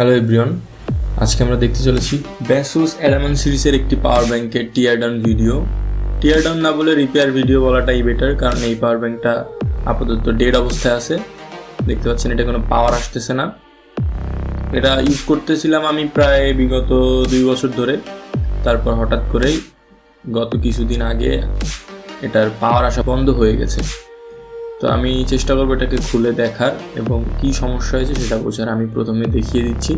Hello everyone, আজকে আমরা দেখতে চলেছি ব্যাসুস এলামান সিরিজের একটি পাওয়ার ব্যাংকের টিয়ার ডাউন ভিডিও। টিয়ার ডাউন না বলে রিপেয়ার ভিডিও বলাটাই বেটার, কারণ এই পাওয়ার ব্যাংকটা আপাতত ডেড অবস্থায় আছে। দেখতে পাচ্ছেন এটা কোনো পাওয়ার আসতেছে না। এটা ইউজ করতেছিলাম আমি প্রায় বিগত 2 বছর ধরে। তারপর হঠাৎ করেই গত কিছুদিন আগে এটার পাওয়ার আসা বন্ধ হয়ে গেছে। তো আমি চেষ্টা করবো এটাকে খুলে দেখার এবং কি সমস্যা হয়েছে সেটা বোঝার। আমি প্রথমে দেখিয়ে দিচ্ছি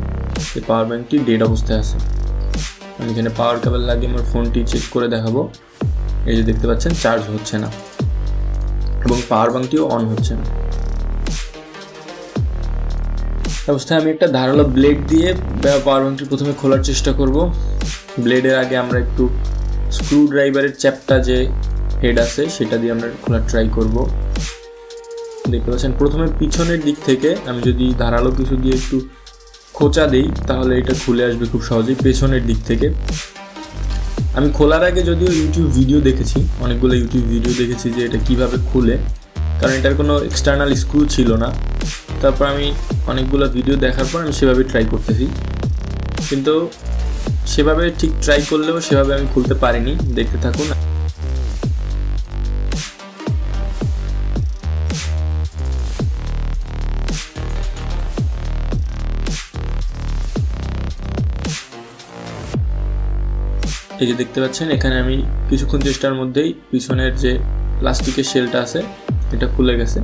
যে পাওয়ার ব্যাংকটি ডেড অবস্থায় আছে। আমি এখানে পাওয়ার কেবল লাগিয়ে আমার ফোনটি চেক করে দেখাবো। এই যে দেখতে পাচ্ছেন চার্জ হচ্ছে না এবং পাওয়ার ব্যাংকটিও অন হচ্ছে না। অবস্থায় আমি একটা ধারালো ব্লেড দিয়ে পাওয়ার ব্যাংকটি প্রথমে খোলার চেষ্টা করব। ব্লেডের আগে আমরা একটু স্ক্রু ড্রাইভারের চ্যাপটা যে হেড আছে সেটা দিয়ে আমরা খোলার ট্রাই করব। দেখতে পাচ্ছেন প্রথমে পিছনের দিক থেকে আমি যদি ধারালো কিছু দিয়ে একটু খোঁচা দিই তাহলে এটা খুলে আসবে খুব সহজেই পেছনের দিক থেকে। আমি খোলার আগে যদিও ইউটিউব ভিডিও দেখেছি, অনেকগুলো ইউটিউব ভিডিও দেখেছি যে এটা কিভাবে খুলে, কারণ এটার কোনো এক্সটার্নাল স্ক্রু ছিল না। তারপর আমি অনেকগুলো ভিডিও দেখার পর আমি সেভাবে ট্রাই করতেছি, কিন্তু সেভাবে ঠিক ট্রাই করলেও সেভাবে আমি খুলতে পারিনি। দেখতে থাকুন। এই যে দেখতে পাচ্ছেন এখানে আমি কিছুক্ষণ চেষ্টার মধ্যেই পিছনের যে প্লাস্টিকের শেলটা আছে এটা খুলে গেছে।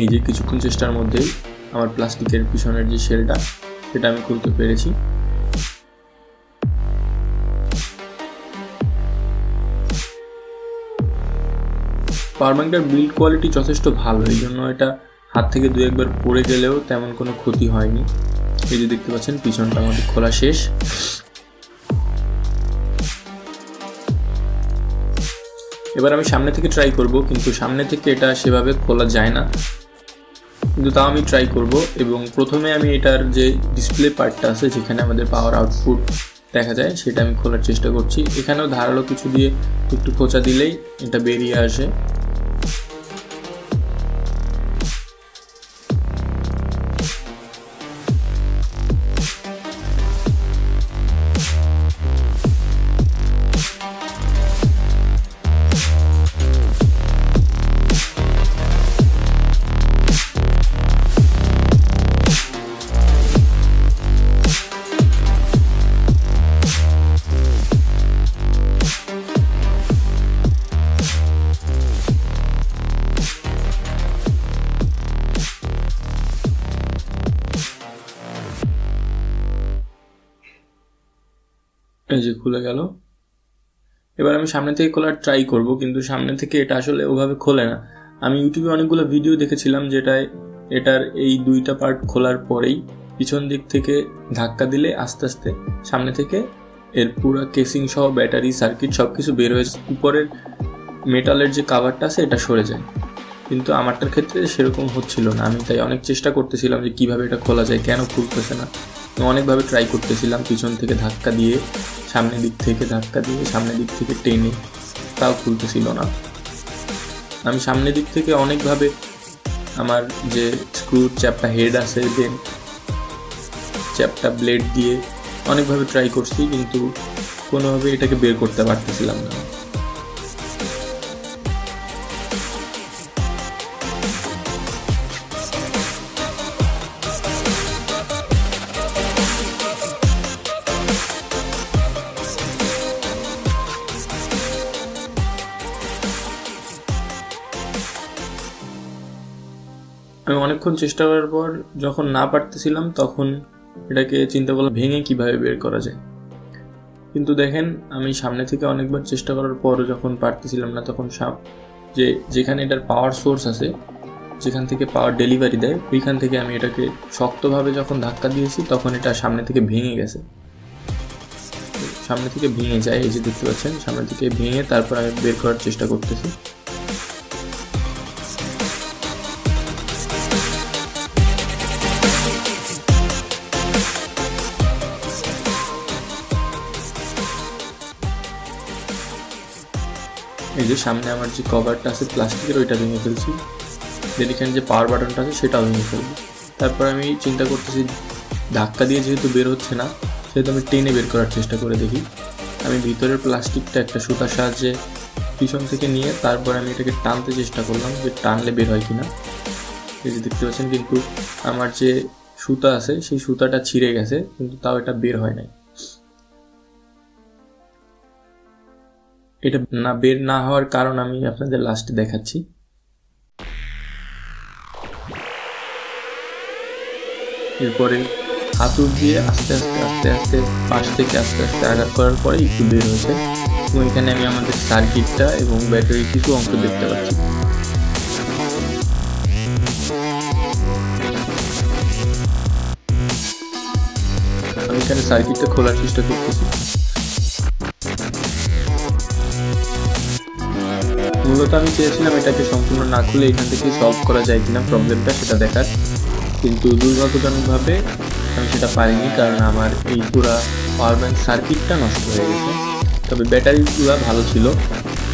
এই যে কিছুক্ষণ চেষ্টার মধ্যেই আমার প্লাস্টিকের পিছনের যে শেলটা সেটা আমি খুলতে পেরেছি। পাওয়ার ব্যাংকটার বিল্ড কোয়ালিটি যথেষ্ট ভালো, এই জন্য এটা হাত থেকে 2-1 বার পড়ে গেলেও তেমন কোনো ক্ষতি হয়নি। এই যে দেখতে পাচ্ছেন পিছনটা আমাদের খোলা শেষ। এবার আমি সামনে থেকে ট্রাই করব, কিন্তু সামনে থেকে এটা সেভাবে খোলা যায় না, কিন্তু তাও আমি ট্রাই করব। এবং প্রথমে আমি এটার যে ডিসপ্লে পার্টটা আছে যেখানে আমাদের পাওয়ার আউটপুট দেখা যায় সেটা আমি খোলার চেষ্টা করছি। এখানেও ধারালো কিছু দিয়ে একটু খোঁচা দিলেই এটা বেরিয়ে আসে। এই যে খুলে গেল। এবার আমি সামনে থেকে খোলার ট্রাই করব, কিন্তু সামনে থেকে এটা আসলে ওভাবে খোলে না। আমি ইউটিউবে অনেকগুলো ভিডিও দেখেছিলাম যেটায় এটার এই 2টা পার্ট খোলার পরেই পিছন দিক থেকে ধাক্কা দিলে আস্তে আস্তে সামনে থেকে এর পুরো কেসিং সহ ব্যাটারি সার্কিট সব কিছু বের হয়ে উপরের মেটালের যে কাভারটা আছে এটা সরে যায়। কিন্তু আমারটার ক্ষেত্রে সেরকম হচ্ছিল না। আমি তাই অনেক চেষ্টা করতেছিলাম যে কিভাবে এটা খোলা যায়, কেন খুলতেছে না। অনেকভাবে ট্রাই করতেছিলাম, পিছন থেকে ধাক্কা দিয়ে, সামনের দিক থেকে ধাক্কা দিয়ে, সামনের দিক থেকে টেনে, তাও খুলতেছিল না। আমি সামনের দিক থেকে অনেকভাবে আমার যে স্ক্রু চ্যাপটা হেড আছে দেন চ্যাপটা ব্লেড দিয়ে অনেকভাবে ট্রাই করছি, কিন্তু কোনোভাবে এটাকে বের করতে পারতেছিলাম না। আমি অনেকক্ষণ চেষ্টা করার পর যখন না পারতেছিলাম তখন এটাকে চিন্তা করলাম ভেঙে কিভাবে বের করা যায়। কিন্তু দেখেন আমি সামনে থেকে অনেকবার চেষ্টা করার পরও যখন পারতেছিলাম না, তখন যেখানে এটার পাওয়ার সোর্স আছে, যেখান থেকে পাওয়ার ডেলিভারি দেয়, ওইখান থেকে আমি এটাকে শক্তভাবে যখন ধাক্কা দিয়েছি তখন এটা সামনে থেকে ভেঙে গেছে। সামনে থেকে ভেঙে যায়, এই যে দেখতে পাচ্ছেন সামনে থেকে ভেঙে তারপর আমি বের করার চেষ্টা করতেছি। এই যে সামনে আমার যে কভারটা আছে প্লাস্টিকের ওইটা ভেঙে ফেলছি। এখানে যে পাওয়ার বাটনটা আছে সেটাও ভেঙে ফেলবো। তারপর আমি চিন্তা করতেছি ধাক্কা দিয়ে যেহেতু বের হচ্ছে না, সেহেতু আমি টেনে বের করার চেষ্টা করে দেখি। আমি ভিতরের প্লাস্টিকটা একটা সুতার সাহায্যে পিছন থেকে নিয়ে তারপর আমি এটাকে টানতে চেষ্টা করলাম যে টানলে বের হয় কিনা। এই যে দেখতে পাচ্ছেন, কিন্তু আমার যে সুতা আছে সেই সুতাটা ছিঁড়ে গেছে, কিন্তু তাও এটা বের হয় নাই। এটা বের না হওয়ার কারণ আমি আপনাদের লাস্টে দেখাচ্ছি। এরপরে হাতুড় দিয়ে আস্তে আস্তে আস্তে আস্তে পাশ থেকে আস্তে আস্তে আঘাত করার পরে একটু বের হয়েছে, এবং এখানে আমি আমাদের সার্কিটটা এবং ব্যাটারির কিছু অংশ দেখতে পাচ্ছি। আমি এখানে সার্কিটটা খোলার চেষ্টা করতেছি। মূলত আমি চেয়েছিলাম এটাকে সম্পূর্ণ না খুলে এখান থেকে সলভ করা যায় কিনা প্রবলেমটা, সেটা দেখার, কিন্তু দুর্ভাগ্যজনকভাবে আমি সেটা পারিনি, কারণ আমার এই পুরো পাওয়ার ব্যাংক সার্কিটটা নষ্ট হয়ে গেছে। তবে ব্যাটারিগুলো ভালো ছিল,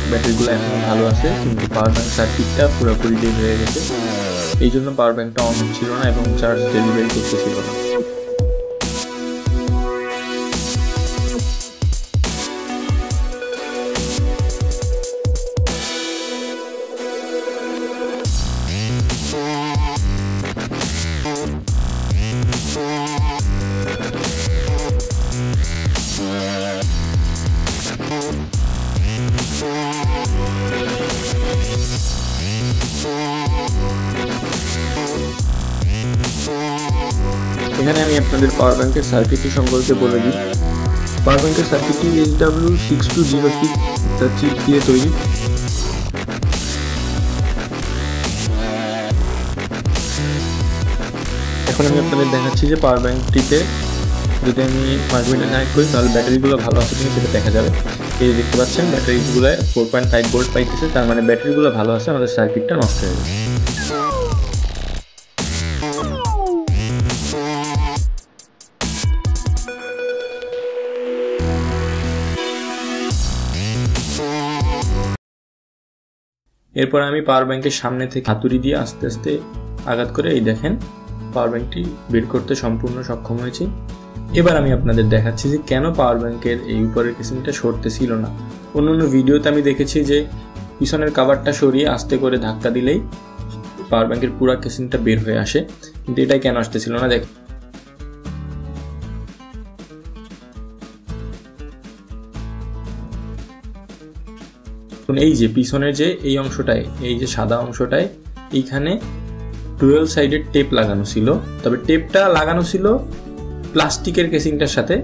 ব্যাটারিগুলো এখনও ভালো আছে, কিন্তু পাওয়ার ব্যাংক সার্কিটটা পুরোপুরি ডেড হয়ে গেছে। এই জন্য পাওয়ার ব্যাংকটা অন ছিল না এবং চার্জ ডেলিভারি করতেছিল না। এখানে আমি আপনাদের পাওয়ার ব্যাংকের সার্কিটটি সম্পর্কে বলে দিই। পাওয়ার ব্যাংকের সার্কিটটি SW6206 চিপ দিয়ে তৈরি। এখন আমি আপনাদের দেখাচ্ছি যে পাওয়ার ব্যাংকটিতে যদি আমি মাল্টিমিটার কানেক্ট করি তাহলে ব্যাটারিগুলো ভালো আছে কিনা সেটা দেখা যাবে। এই দেখতে পাচ্ছেন ব্যাটারিগুলো 4.5 ভোল্ট পাইতেছে, তার মানে ব্যাটারিগুলো ভালো আছে, আমাদের সার্কিটটা নষ্ট হয়ে গেছে। এরপর আমি পাওয়ার ব্যাংকের সামনে থেকে হাতুড়ি দিয়ে আস্তে আস্তে আঘাত করে এই দেখেন পাওয়ার ব্যাংকটি বের করতে সম্পূর্ণ সক্ষম হয়েছি। এবার আমি আপনাদের দেখাচ্ছি যে কেন পাওয়ার ব্যাংকের এই উপরের কেসিংটা সরতেছিল না। অন্যান্য ভিডিওতে আমি দেখেছি যে পিছনের কভারটা সরিয়ে আস্তে করে ধাক্কা দিলেই পাওয়ার ব্যাংকের পুরো কেসিংটা বের হয়ে আসে, কিন্তু এটাই কেন আসতেছিল না দেখ। এই যে পিছনের যে এই অংশটায়, এই যে সাদা অংশটায় এইখানে ডুয়াল সাইডের টেপ লাগানো ছিল, তবে টেপটা লাগানো ছিল প্লাস্টিকের কেসিংটার সাথে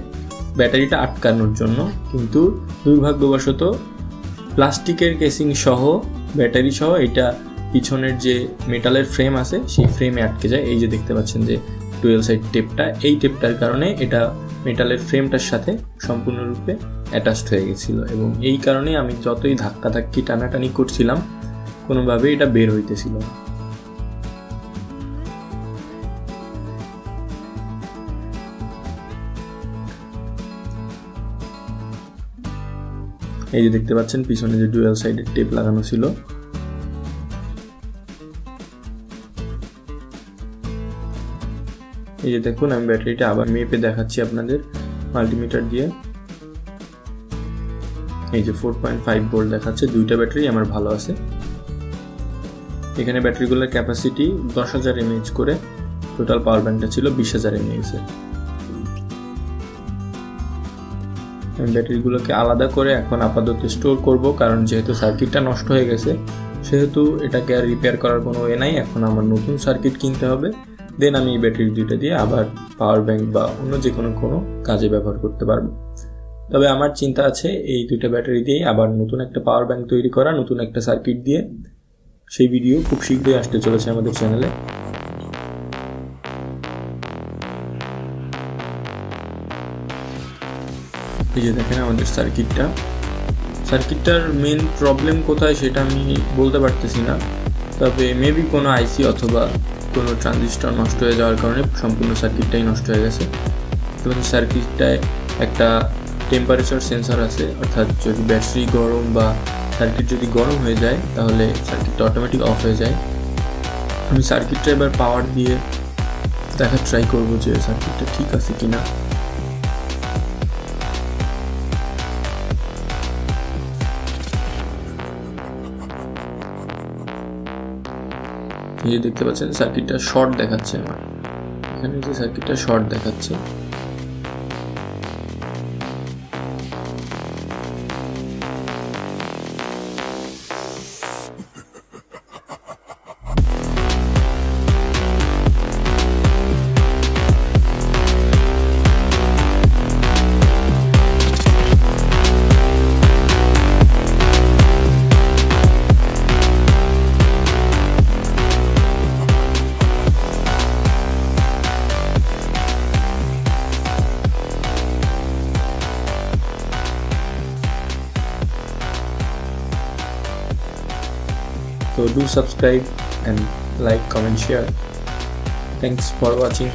ব্যাটারিটা আটকানোর জন্য, কিন্তু দুর্ভাগ্যবশত প্লাস্টিকের কেসিং সহ ব্যাটারি সহ এটা পিছনের যে মেটালের ফ্রেম আছে সেই ফ্রেমে আটকে যায়। এই যে দেখতে পাচ্ছেন যে ডুয়াল সাইড টেপটা, এই টেপটার কারণে এটা মেটালের ফ্রেমটার সাথে সম্পূর্ণরূপে অ্যাটাচড হয়ে গেছিল, এবং এই কারণে আমি যতই ধাক্কাধাক্কি টানাটানি করছিলাম কোনোভাবে এটা বের হইতেছিল না। এই যে দেখতে পাচ্ছেন পিছনে যে ডুয়াল সাইডের টেপ লাগানো ছিল, এই যে দেখুন আমি ব্যাটারিটা আবার মেপে দেখাচ্ছি আপনাদের মাল্টিমিটার দিয়ে। এই যে 4.5 ভোল্ট দেখাচ্ছে, দুইটা ব্যাটারি আমার ভালো আছে। এখানে ব্যাটারিগুলোর ক্যাপাসিটি 10,000 mAh করে, টোটাল পাওয়ার ব্যাংকটা ছিল 20,000 mAh। আমি ব্যাটারিগুলোকে আলাদা করে এখন আপাতত স্টোর করব, কারণ যেহেতু সার্কিটটা নষ্ট হয়ে গেছে সেহেতু এটাকে আর রিপেয়ার করার কোনো ওয়ে নাই। এখন আমার নতুন সার্কিট কিনতে হবে, দেন আমি এই ব্যাটারি দুইটা দিয়ে আবার পাওয়ার ব্যাংক বা অন্য যে কোনো কাজে ব্যবহার করতে পারবো। তবে আমার চিন্তা আছে এই দুইটা ব্যাটারি দিয়ে আবার নতুন একটা পাওয়ার ব্যাংক তৈরি করা, নতুন একটা সার্কিট দিয়ে। সেই ভিডিও খুব শীঘ্রই আসতে চলেছে আমাদের চ্যানেলে। এই যে দেখেন আমাদের সার্কিটটার মেন প্রবলেম কোথায় সেটা আমি বলতে পারতেছি না, তবে মেবি কোনো আইসি অথবা কোনো ট্রানজিস্টর নষ্ট হয়ে যাওয়ার কারণে সম্পূর্ণ সার্কিটটাই নষ্ট হয়ে গেছে। এবং সার্কিটটায় একটা টেম্পারেচার সেন্সর আছে, অর্থাৎ যদি ব্যাটারি গরম বা সার্কিট যদি গরম হয়ে যায় তাহলে সার্কিটটা অটোমেটিক অফ হয়ে যায়। আমি সার্কিটটা এবার পাওয়ার দিয়ে দেখার ট্রাই করবো যে সার্কিটটা ঠিক আছে কিনা। এই যে দেখতে পাচ্ছেন সার্কিটটা শর্ট দেখাচ্ছে আমার, এখানে যে সার্কিটটা শর্ট দেখাচ্ছে। So do subscribe and like, comment, share. Thanks for watching.